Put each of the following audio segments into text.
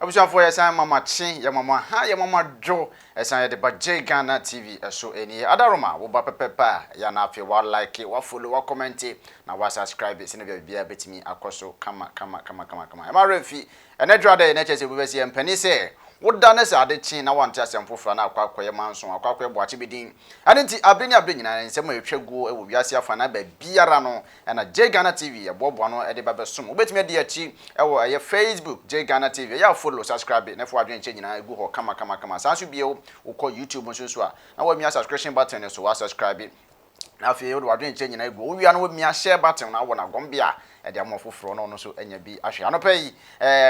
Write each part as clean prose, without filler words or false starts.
Abuja for your mama chin, your mama, ha, your mama Joe, as I had the J Ghana TV, so any other Roma, wo papa, yana if you want like it, what follow, what comment it, now what subscribe it, in a beer bit me, akoso, come. Am I refi? And I draw the NHS we see and penny say. What done is I did chin, I want to some for now, quack manson, or quack watch bidding. I didn't bring and some way go, will be a fan, Biarano, and a J Ghana TV, a Bob one at the Babasum. Wait me, dear Chi, or your Facebook, J Ghana TV, ya follow, subscribe it, never drink changing, I go, come. Sans you be, who call YouTube on Susua. Now, what me a subscription button, so I subscribe it. Now, if you are doing changing, I go, we are with me a share button, I want to go be and they are more for no so any be actually I no pay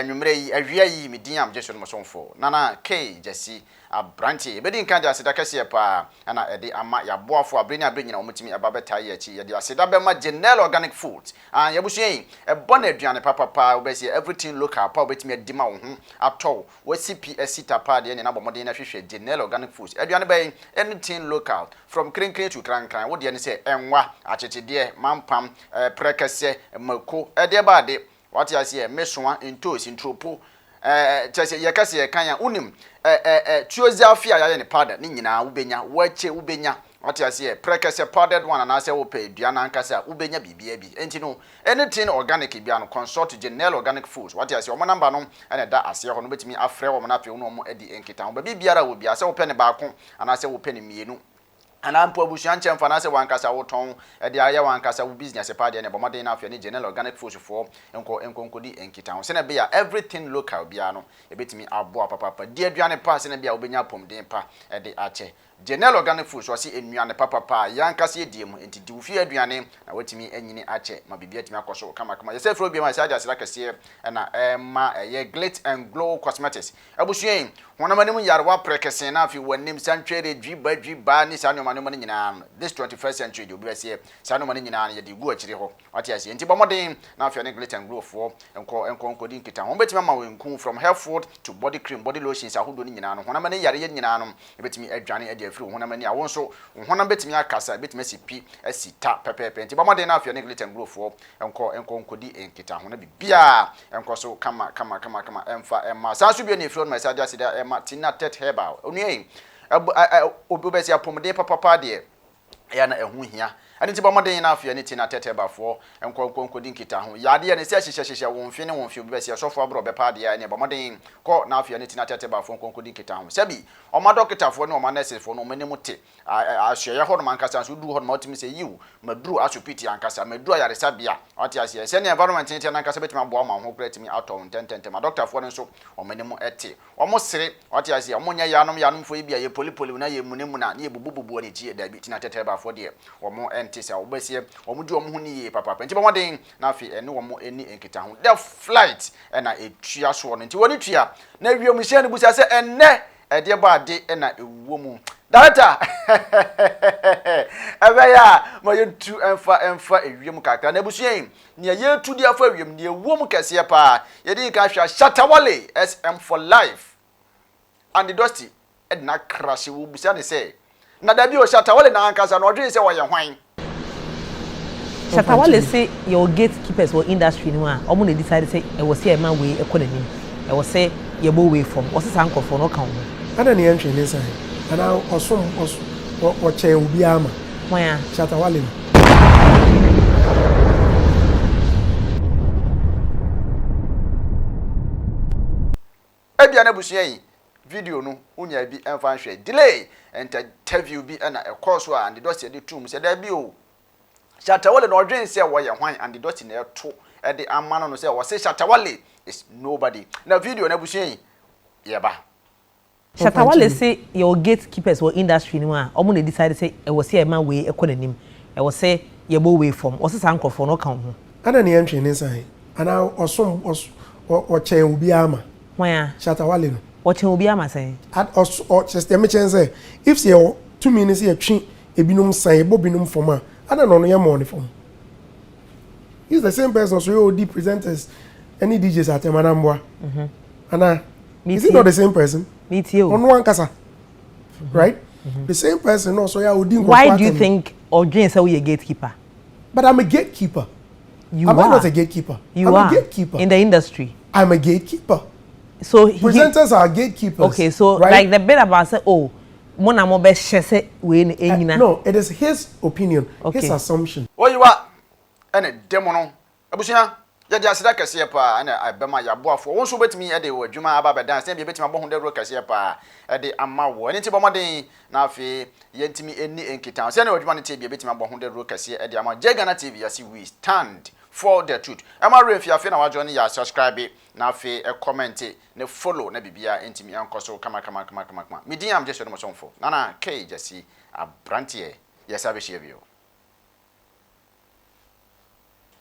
you may a medium just on my son for Nana K Jesse a branty but in Canada said I can see a pa and I did a mat ya boy for bringing me a babeta ye I said that my general organic food and you saying a bonnet and papa obey everything look up with me a demand at all what CPS sita party and about modern fish general organic foods anything local from clean to crank what do you say and what actually dear mampam precase ko edeba de what you say meswa entos intropo chese yakase kan unim tuoza afia ya ne powder ni nyina ubenya wache ubenya what you say prekese powdered one and ase wo pe dua na nkasa ubenya bibia bi enti no anything organic bia no consult general organic foods what you say o number no ene da ase ho no betimi afre wo na pe no mo edi enkita ho ba bibiara wo bia se wo pe ne ba ko anase wo pe ne mienu ana mpo abusuan chemfa na se wankasa woton e de aye wankasa wo business pa de ne bomode na afia ne general organic foods for enkonkodi enkita ho se na bia everything local bia no e betimi abo papa de aduane pa se na bia obenya pomden pa e de ache general organic foods so se enuane papa yankasa edie mu enti di ufie aduane na watimi enyini ache ma bibia timi akoso kama yese fro bia ma se aja sira kese na ma ye glit and glow cosmetics abusuan wona manim yarwa prekese na afi wanim santwere dwiba ni sanu manu nyina this 21st century do be say sanu manu nyina ye di gu akire ho wati ase enti bomodin na afi ne glit and glow for enko di nkita ho betimi ma wenku from hair food to body cream body lotions ahodo ni nyina no wona manu yare ye nyina no betimi adwane ade afiri wona manu awon so wona betimi akasa betimi sipi asita pepepe enti bomodin na afi ne glit and glow for enko di nkita ho na bibia enko so kama emfa emma sansu bi ne afiri no message asida Tina tet herbal onye obesi apomde papa de ya na ehu hia ani ti bomode na afia ni Tina tet herbal for enkonkodi nkita ho ya de ne se hyehyehye wonfi ne wonfi obesi asofo abro bepa de ya ne bomode ko na afia ni Tina tet herbal for enkonkodi nkita ho sebi o ma doctor for ne o ma nurse for no mani muti ahye ya ho no mankasa so du ho no matimi se yiwu maduru asopiti ankasa maduru ayaresa bia oti ase se ne environment ni ankasa betima bo ma ho kretimi ato ntentente ma doctor for ne so o mani mu ete o mo sere oti ase o mo nya yanom fo bia ye polipoli na ye munemu na ye bububu ne tie da bi Tina tet herbal for de o mo ntisa o besie o mu du o mo hu ni ye papa nti bomodin na afi ene o mo eni enkita ho the flight na etua so no nti woni tua na wiem hye ne busa se enne ede ba ade na ewuo mu data abaya mo yentu emfa ewiem kakra na busuen ne yetu dia fa ewiem ne ewuo mu kese pa ye din ka hwa Shatta Wale SM for life and the DOSTY edna crash wo busa ne say na da bi o Shatta Wale na ankasa na odwe se wo ye hwan Shatta Wale say your gatekeepers were industry no a omo na decide say e wo say e ma we economy e wo say ye bo way from o say sankofo no kan ho ana ne yantwe ne sai ana osom o che obi ama why Shatta Wale ebia na busuan video no unya bi emfa hwe delay interview bi na e course and the DOSTY dey tum say da bi o Shatta Wale no odwen say wo ye hwan and the DOSTY na eto e dey amano no say wo say Shatta Wale is nobody na video na busuan ye ba Shatta Wale say your gatekeepers were industry no a omo na decide say e wo say e ma we economy e wo say ye bo way from o say sankofo no kan ho ana ne yantwe ne sai ana osom o che obi ama why Shatta Wale no o che obi ama say at o system change say if say 2 minutes ye twi ebinum sai bobinum forma ana no ye money form he's the same person so you OD presenters any DJs at Manambwa ana is it not the same person meet you on one kasa right the same person also ya OD. Why do you think Odrin say we a gatekeeper? But I'm a gatekeeper. I'm not a gatekeeper. I'm a gatekeeper in the industry. I'm a gatekeeper. So presenters are gatekeepers. Okay, so right? like the bit about say, oh, mona mo be shese we enyina. No, it is his opinion, okay. his assumption. What you are? And demo no. Abusia. Ya dia sida kese pa na abema ya boafo. Won so betimi e de wadwuma aba be dance be betimi abɔ ho de ro kese pa e de amawo. Eni ti bomoden na afi yentimi eni enkita. Se na wadwuma ne ti be betimi abɔ ho de ro kese e de ama Ghana TV ya si we stand for the truth. Ama refi afi na wa join ya subscribe na afi e comment ne follow na bibia entimi ankoso kama. Medium just no mo sonfo. Nana K just see abrantie. Yes, I be share you.